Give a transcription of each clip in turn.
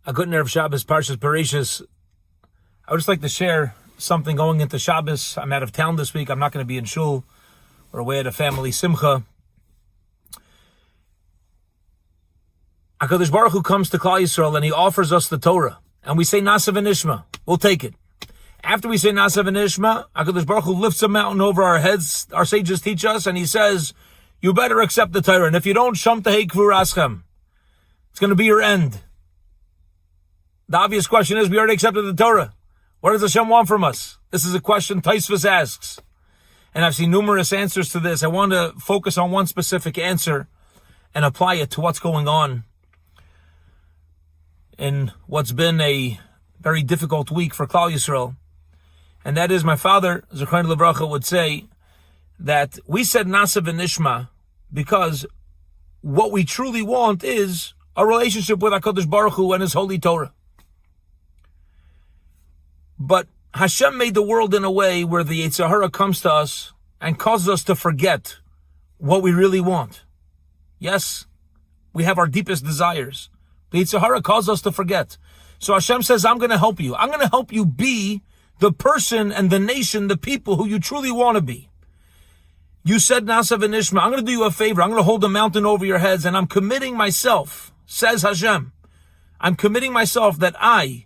A good Erev Shabbos, Parshas Bereishis. I would just like to share something going into Shabbos. I'm out of town this week. I'm not going to be in shul. We're away at a family simcha. HaKadosh Baruch Hu comes to Klal Yisrael and he offers us the Torah. And we say Nasa v'nishma. We'll take it. After we say Nasa v'nishma, HaKadosh Baruch Hu lifts a mountain over our heads. Our sages teach us, and he says, you better accept the Torah. And if you don't, Sham tehei kvuraschem. It's going to be your end. The obvious question is, we already accepted the Torah. What does Hashem want from us? This is a question Taisvus asks. And I've seen numerous answers to this. I want to focus on one specific answer and apply it to what's going on in what's been a very difficult week for Klal Yisrael. And that is, my father, Zechron Livracha, would say that we said Nasa v'nishma because what we truly want is a relationship with HaKadosh Baruch Hu and His Holy Torah. But Hashem made the world in a way where the Yetzer Hara comes to us and causes us to forget what we really want. Yes, we have our deepest desires. The Yetzer Hara causes us to forget. So Hashem says, I'm going to help you. I'm going to help you be the person and the nation, the people who you truly want to be. You said Nasa v'nishma. I'm going to do you a favor. I'm going to hold a mountain over your heads, and I'm committing myself, says Hashem. I'm committing myself that I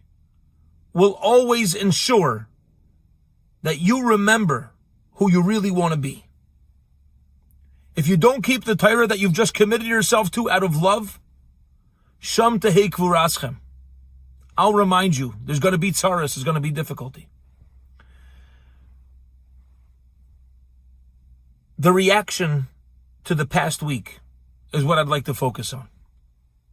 will always ensure that you remember who you really want to be. If you don't keep the Torah that you've just committed yourself to out of love, Sham tehei kvuraschem. I'll remind you, there's going to be tzaras, there's going to be difficulty. The reaction to the past week is what I'd like to focus on.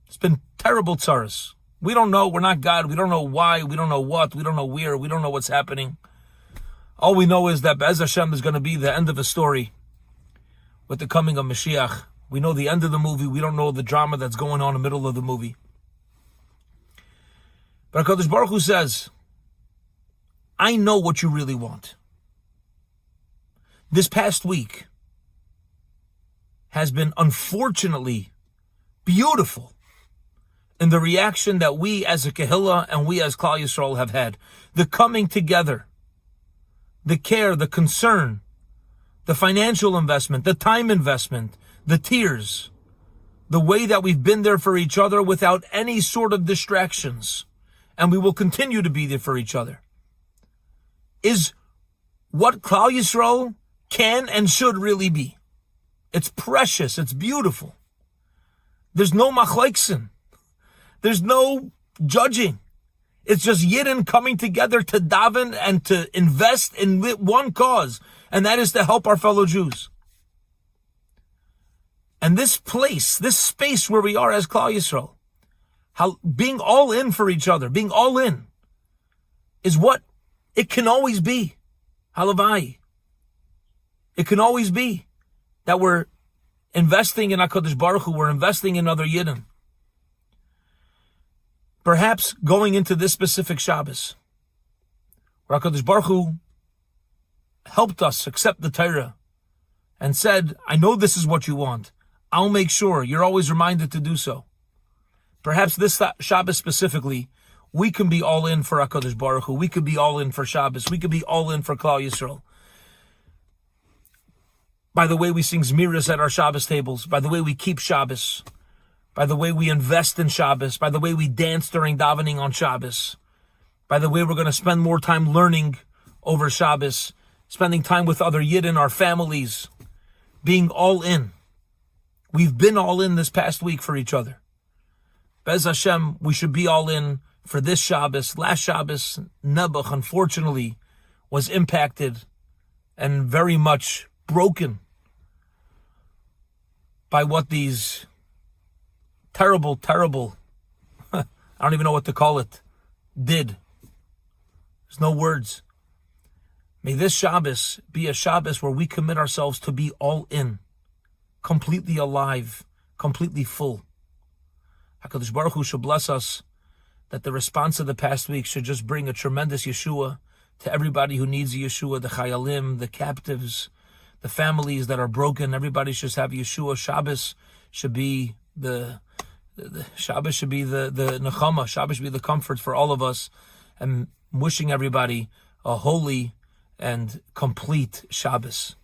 It's been terrible tzaras. We don't know. We're not God. We don't know why. We don't know what. We don't know where. We don't know what's happening. All we know is that Be'ez Hashem is going to be the end of a story with the coming of Mashiach. We know the end of the movie. We don't know the drama that's going on in the middle of the movie. But HaKadosh Baruch Hu says, I know what you really want. This past week has been unfortunately beautiful in the reaction that we as a Kehillah and we as Klal Yisrael have had. The coming together, the care, the concern, the financial investment, the time investment, the tears, the way that we've been there for each other without any sort of distractions, and we will continue to be there for each other, is what Klal Yisrael can and should really be. It's precious. It's beautiful. There's no machleksin. There's no judging. It's just Yidden coming together to daven and to invest in one cause, and that is to help our fellow Jews. And this place, this space where we are as Klal Yisrael, how being all in for each other, being all in, is what it can always be. Halavai. It can always be that we're investing in HaKadosh Baruch Hu, we're investing in other Yidden. Perhaps going into this specific Shabbos, where HaKadosh Baruch Hu helped us accept the Torah and said, I know this is what you want. I'll make sure you're always reminded to do so. Perhaps this Shabbos specifically, we can be all in for HaKadosh Baruch Hu. We could be all in for Shabbos. We could be all in for Klal Yisrael. By the way we sing Zmiras at our Shabbos tables, by the way we keep Shabbos, by the way we invest in Shabbos, by the way we dance during davening on Shabbos, by the way we're going to spend more time learning over Shabbos, spending time with other Yidden, our families, being all in. We've been all in this past week for each other. Be'ez Hashem, we should be all in for this Shabbos. Last Shabbos, Nebuch, unfortunately, was impacted and very much broken by what these terrible, I don't even know what to call it, did. There's no words. May this Shabbos be a Shabbos where we commit ourselves to be all in, completely alive, completely full. HaKadosh Baruch Hu should bless us that the response of the past week should just bring a tremendous Yeshua to everybody who needs a Yeshua, the Chayalim, the captives, the families that are broken. Everybody should have Yeshua. Shabbos should be the Shabbos should be the nechama. Shabbos should be the comfort for all of us. And wishing everybody a holy and complete Shabbos.